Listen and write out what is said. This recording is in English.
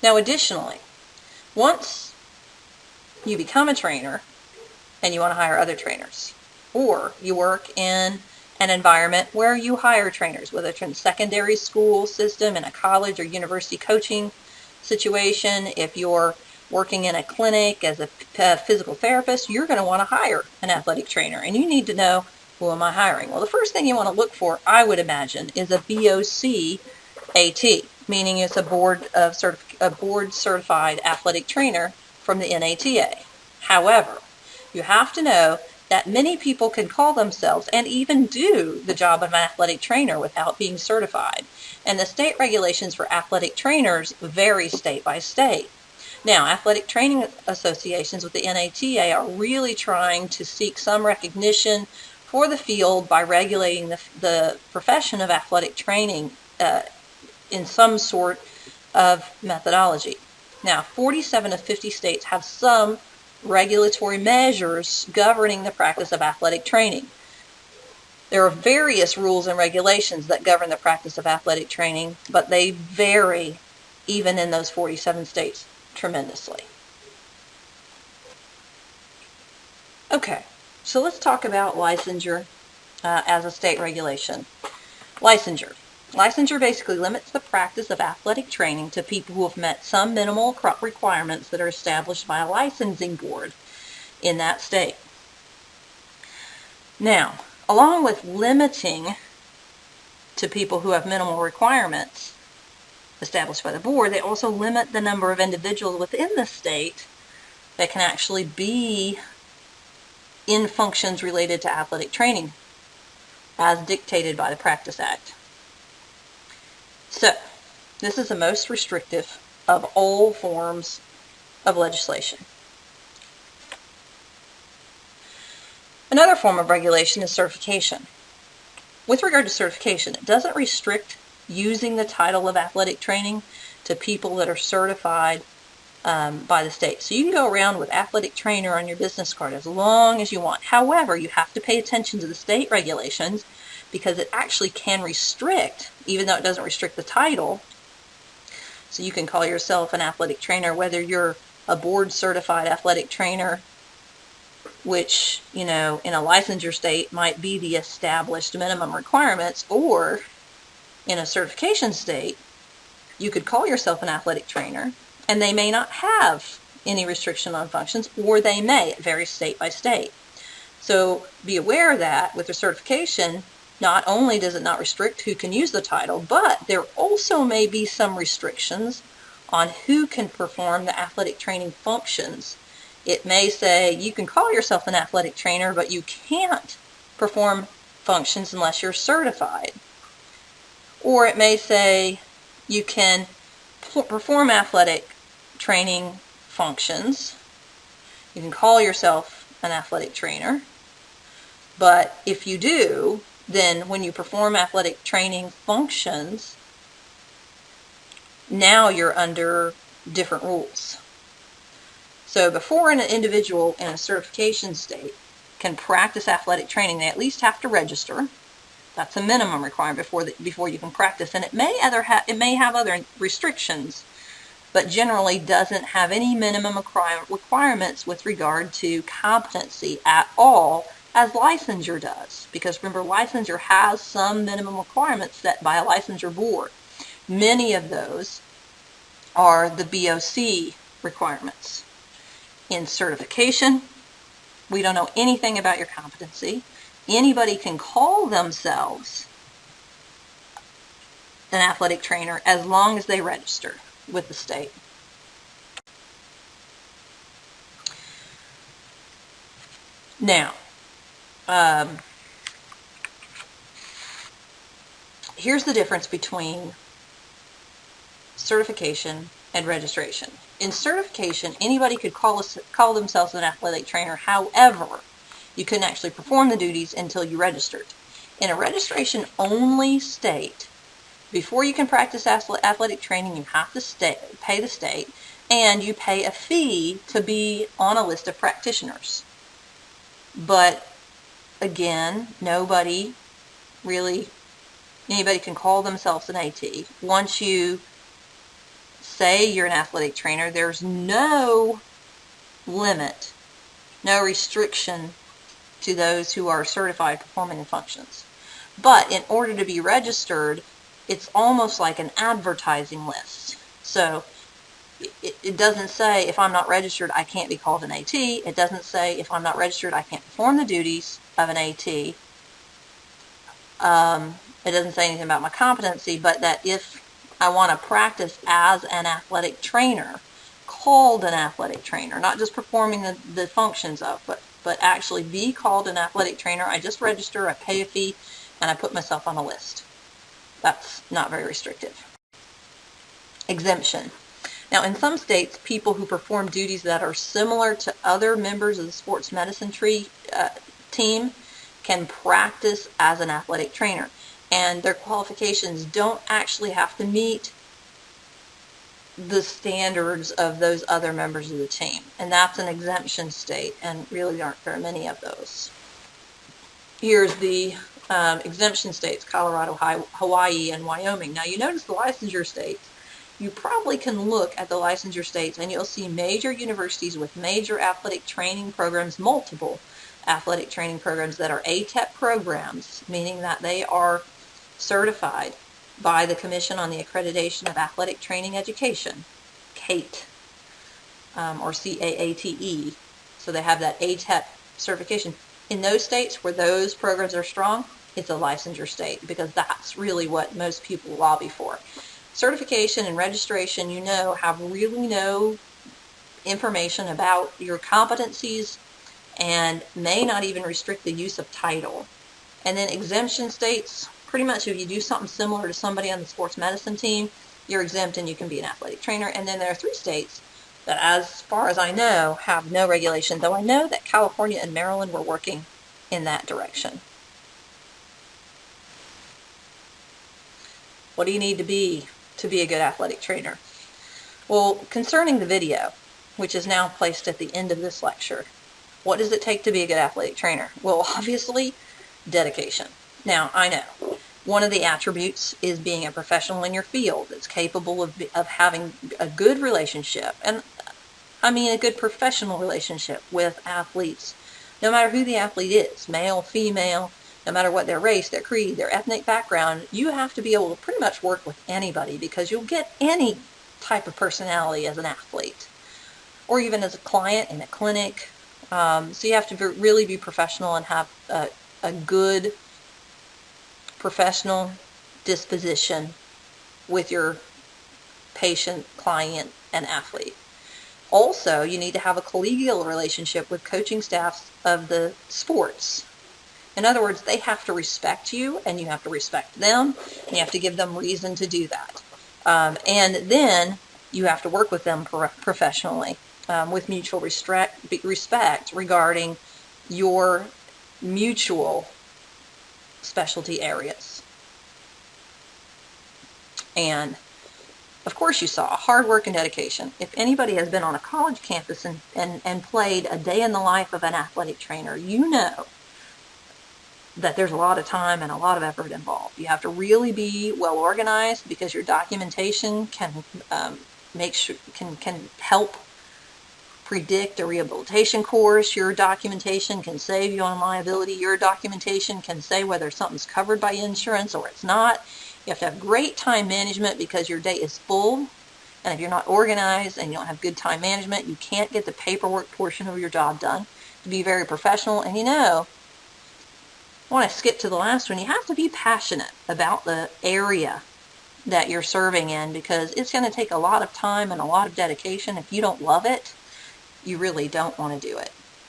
Now, additionally, once you become a trainer and you want to hire other trainers, or you work in an environment where you hire trainers, whether it's in a secondary school system, in a college or university coaching situation, if you're working in a clinic as a physical therapist, you're going to want to hire an athletic trainer, and you need to know, who am I hiring? Well, the first thing you want to look for, I would imagine, is a BOC AT, meaning it's a board certified athletic trainer from the NATA. However, you have to know that many people can call themselves and even do the job of an athletic trainer without being certified. And the state regulations for athletic trainers vary state by state. Now, athletic training associations with the NATA are really trying to seek some recognition for the field by regulating the profession of athletic training in some sort of methodology. Now, 47 of 50 states have some regulatory measures governing the practice of athletic training. There are various rules and regulations that govern the practice of athletic training, but they vary even in those 47 states tremendously. Okay, so let's talk about licensure as a state regulation. Licensure. Licensure basically limits the practice of athletic training to people who have met some minimal requirements that are established by a licensing board in that state. Now, along with limiting to people who have minimal requirements established by the board, they also limit the number of individuals within the state that can actually be in functions related to athletic training as dictated by the Practice Act. So, this is the most restrictive of all forms of legislation. Another form of regulation is certification. With regard to certification, it doesn't restrict using the title of athletic training to people that are certified by the state. So you can go around with athletic trainer on your business card as long as you want. However, you have to pay attention to the state regulations because it actually can restrict, even though it doesn't restrict the title. So you can call yourself an athletic trainer, whether you're a board certified athletic trainer, which, in a licensure state might be the established minimum requirements, or in a certification state, you could call yourself an athletic trainer, and they may not have any restriction on functions, or they may. It varies state by state. So be aware that with the certification, not only does it not restrict who can use the title, but there also may be some restrictions on who can perform the athletic training functions. It may say you can call yourself an athletic trainer, but you can't perform functions unless you're certified. Or it may say you can perform athletic training functions. You can call yourself an athletic trainer, but if you do, then when you perform athletic training functions, now you're under different rules. So before an individual in a certification state can practice athletic training, they at least have to register. That's a minimum requirement before you can practice, and it may have other restrictions, but generally doesn't have any minimum requirements with regard to competency at all, as licensure does. Because remember, licensure has some minimum requirements set by a licensure board. Many of those are the BOC requirements. In certification, we don't know anything about your competency. Anybody can call themselves an athletic trainer as long as they register with the state. Now, here's the difference between certification and registration. In certification, anybody could call themselves an athletic trainer. However, you couldn't actually perform the duties until you registered. In a registration-only state, before you can practice athletic training, you have to pay the state, and you pay a fee to be on a list of practitioners. But again, anybody can call themselves an AT. Once you say you're an athletic trainer, there's no limit, no restriction to those who are certified performing the functions. But in order to be registered, it's almost like an advertising list. So it doesn't say if I'm not registered, I can't be called an AT. It doesn't say if I'm not registered, I can't perform the duties of an AT. It doesn't say anything about my competency, but that if I want to practice as an athletic trainer, called an athletic trainer, not just performing the functions of, but actually be called an athletic trainer, I just register, I pay a fee, and I put myself on a list. That's not very restrictive. Exemption. Now, in some states, people who perform duties that are similar to other members of the sports medicine team can practice as an athletic trainer, and their qualifications don't actually have to meet the standards of those other members of the team. And that's an exemption state, and really aren't very many of those. Here's the exemption states: Colorado, Hawaii, and Wyoming. Now, you notice the licensure states. You probably can look at the licensure states and you'll see major universities with major athletic training programs, multiple athletic training programs that are ATEP programs, meaning that they are certified by the Commission on the Accreditation of Athletic Training Education, CAATE, or CAATE. So they have that ATEP certification. In those states where those programs are strong, it's a licensure state, because that's really what most people lobby for. Certification and registration, have really no information about your competencies and may not even restrict the use of title. And then exemption states, pretty much if you do something similar to somebody on the sports medicine team, you're exempt and you can be an athletic trainer. And then there are 3 states that, as far as I know, have no regulation, though I know that California and Maryland were working in that direction. What do you need to be a good athletic trainer? Well, concerning the video, which is now placed at the end of this lecture, what does it take to be a good athletic trainer? Well, obviously, dedication. Now, I know one of the attributes is being a professional in your field that's capable of having a good relationship, and I mean a good professional relationship with athletes, no matter who the athlete is, male, female, no matter what their race, their creed, their ethnic background. You have to be able to pretty much work with anybody, because you'll get any type of personality as an athlete, or even as a client in a clinic. So you have to really be professional and have a good professional disposition with your patient, client, and athlete. Also, you need to have a collegial relationship with coaching staffs of the sports. In other words, they have to respect you, and you have to respect them, and you have to give them reason to do that. And then you have to work with them professionally, with mutual respect regarding your mutual specialty areas. And of course, you saw hard work and dedication. If anybody has been on a college campus and played a day in the life of an athletic trainer, you know that there's a lot of time and a lot of effort involved. You have to really be well organized, because your documentation can help predict a rehabilitation course. Your documentation can save you on liability. Your documentation can say whether something's covered by insurance or it's not. You have to have great time management, because your day is full. And if you're not organized and you don't have good time management, you can't get the paperwork portion of your job done. To be very professional, and I want to skip to the last one. You have to be passionate about the area that you're serving in, because it's going to take a lot of time and a lot of dedication. If you don't love it, you really don't want to do it.